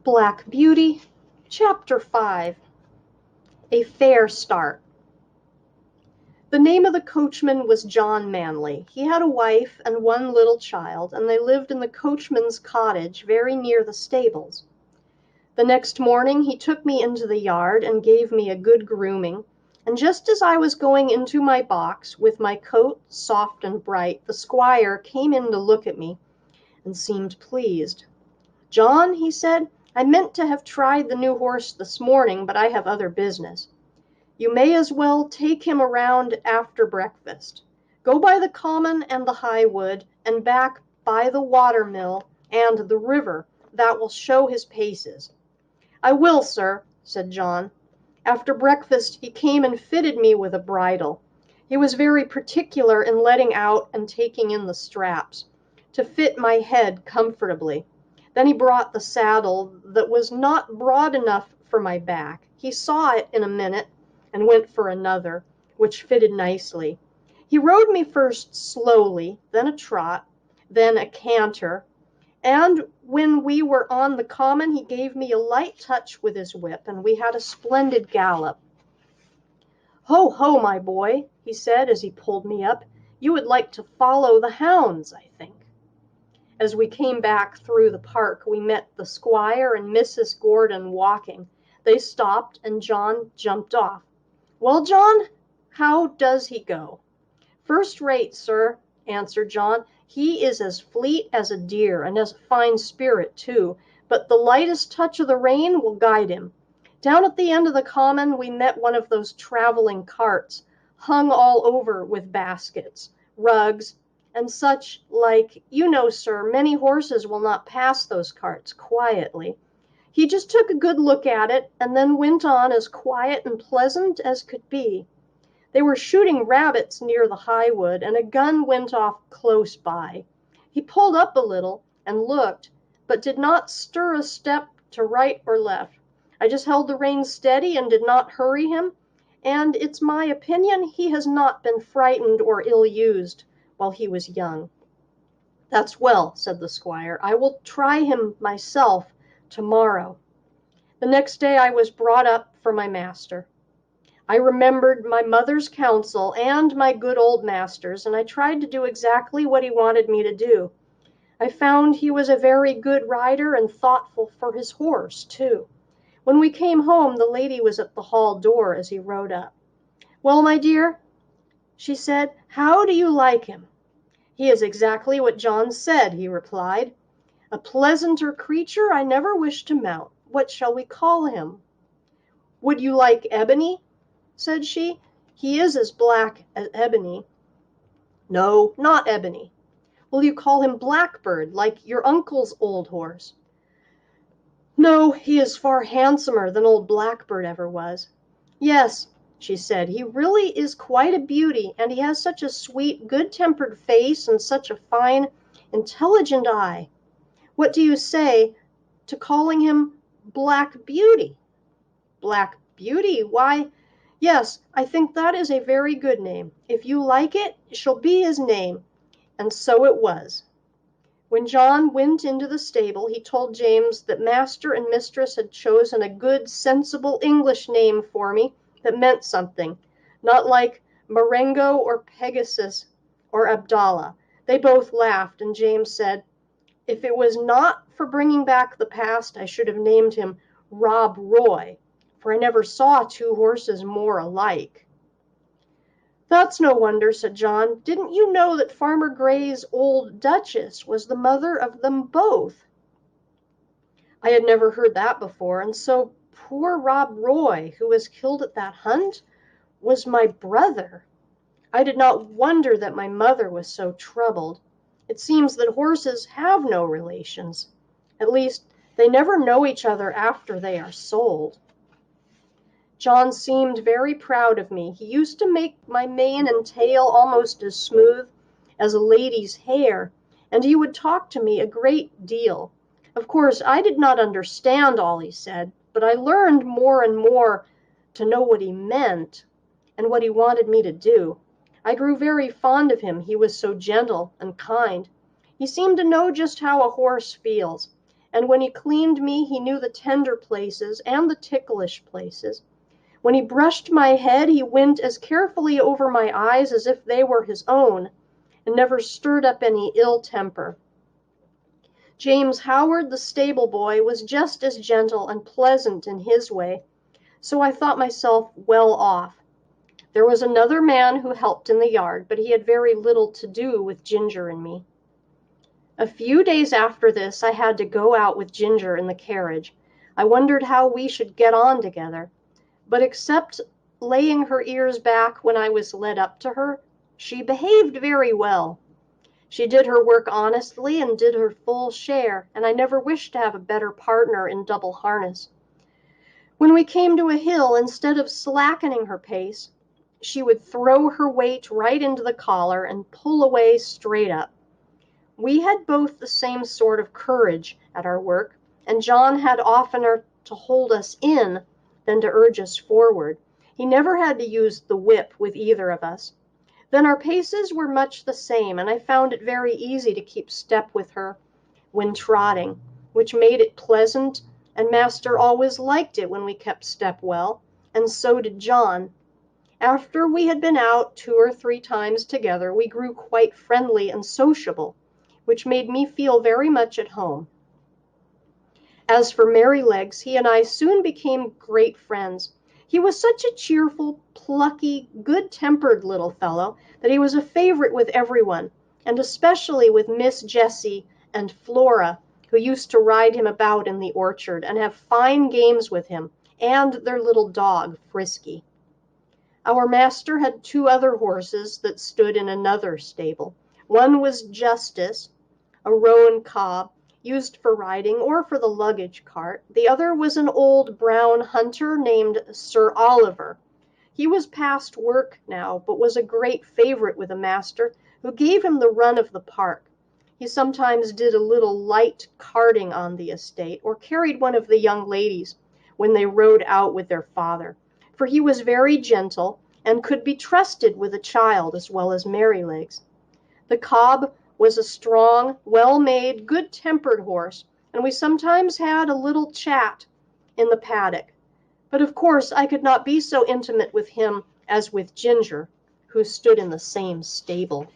Black Beauty, Chapter 5. A Fair Start. The name of the coachman was John Manley. He had a wife and one little child, and they lived in the coachman's cottage very near the stables. The next morning he took me into the yard and gave me a good grooming, and just as I was going into my box, with my coat soft and bright, the squire came in to look at me, and seemed pleased. "John," he said, "I meant to have tried the new horse this morning, but I have other business. You may as well take him around after breakfast. Go by the common and the high wood, and back by the water mill and the river. That will show his paces." "I will, sir," said John. After breakfast he came and fitted me with a bridle. He was very particular in letting out and taking in the straps, to fit my head comfortably. Then he brought the saddle that was not broad enough for my back. He saw it in a minute, and went for another, which fitted nicely. He rode me first slowly, then a trot, then a canter, and when we were on the common he gave me a light touch with his whip, and we had a splendid gallop. "Ho, ho, my boy," he said as he pulled me up, "you would like to follow the hounds, I think." As we came back through the park, we met the squire and Mrs. Gordon walking. They stopped, and John jumped off. "Well, John, how does he go?" "First rate, sir," answered John. "He is as fleet as a deer, and has a fine spirit, too, but the lightest touch of the rein will guide him. Down at the end of the common we met one of those traveling carts, hung all over with baskets, rugs, and such like. You know, sir, many horses will not pass those carts quietly. He just took a good look at it, and then went on as quiet and pleasant as could be. They were shooting rabbits near the high wood, and a gun went off close by. He pulled up a little and looked, but did not stir a step to right or left. I just held the reins steady and did not hurry him, and it's my opinion he has not been frightened or ill-used while he was young." "That's well," said the squire. "I will try him myself tomorrow." The next day I was brought up for my master. I remembered my mother's counsel and my good old master's, and I tried to do exactly what he wanted me to do. I found he was a very good rider and thoughtful for his horse, too. When we came home, the lady was at the hall door as he rode up. "Well, my dear," she said, "how do you like him?" "He is exactly what John said," he replied. "A pleasanter creature I never wished to mount. What shall we call him?" "Would you like Ebony?" said she. "He is as black as ebony." "No, not Ebony." "Will you call him Blackbird, like your uncle's old horse?" "No, he is far handsomer than old Blackbird ever was." "Yes," she said, "he really is quite a beauty, and he has such a sweet, good-tempered face, and such a fine, intelligent eye. What do you say to calling him Black Beauty?" "Black Beauty? Why, yes, I think that is a very good name. If you like it, it shall be his name." And so it was. When John went into the stable, he told James that master and mistress had chosen a good, sensible English name for me that meant something, not like Marengo or Pegasus or Abdallah. They both laughed, and James said, "If it was not for bringing back the past, I should have named him Rob Roy, for I never saw two horses more alike." "That's no wonder," said John. "Didn't you know that Farmer Gray's old Duchess was the mother of them both?" I had never heard that before, and so poor Rob Roy, who was killed at that hunt, was my brother. I did not wonder that my mother was so troubled. It seems that horses have no relations. At least, they never know each other after they are sold. John seemed very proud of me. He used to make my mane and tail almost as smooth as a lady's hair, and he would talk to me a great deal. Of course, I did not understand all he said, but I learned more and more to know what he meant and what he wanted me to do. I grew very fond of him. He was so gentle and kind. He seemed to know just how a horse feels, and when he cleaned me, he knew the tender places and the ticklish places. When he brushed my head, he went as carefully over my eyes as if they were his own, and never stirred up any ill temper. James Howard, the stable boy, was just as gentle and pleasant in his way, so I thought myself well off. There was another man who helped in the yard, but he had very little to do with Ginger and me. A few days after this, I had to go out with Ginger in the carriage. I wondered how we should get on together, but except laying her ears back when I was led up to her, she behaved very well. She did her work honestly and did her full share, and I never wished to have a better partner in double harness. When we came to a hill, instead of slackening her pace, she would throw her weight right into the collar and pull away straight up. We had both the same sort of courage at our work, and John had oftener to hold us in than to urge us forward. He never had to use the whip with either of us. Then our paces were much the same, and I found it very easy to keep step with her when trotting, which made it pleasant, and Master always liked it when we kept step well, and so did John. After we had been out 2 or 3 times together, we grew quite friendly and sociable, which made me feel very much at home. As for Merrylegs, he and I soon became great friends. He was such a cheerful, plucky, good-tempered little fellow that he was a favorite with everyone, and especially with Miss Jessie and Flora, who used to ride him about in the orchard and have fine games with him, and their little dog, Frisky. Our master had 2 other horses that stood in another stable. One was Justice, a roan cob, used for riding or for the luggage cart. The other was an old brown hunter named Sir Oliver. He was past work now, but was a great favorite with the master, who gave him the run of the park. He sometimes did a little light carting on the estate, or carried one of the young ladies when they rode out with their father, for he was very gentle and could be trusted with a child as well as Merrylegs. The cob was a strong, well-made, good-tempered horse, and we sometimes had a little chat in the paddock. But of course I could not be so intimate with him as with Ginger, who stood in the same stable.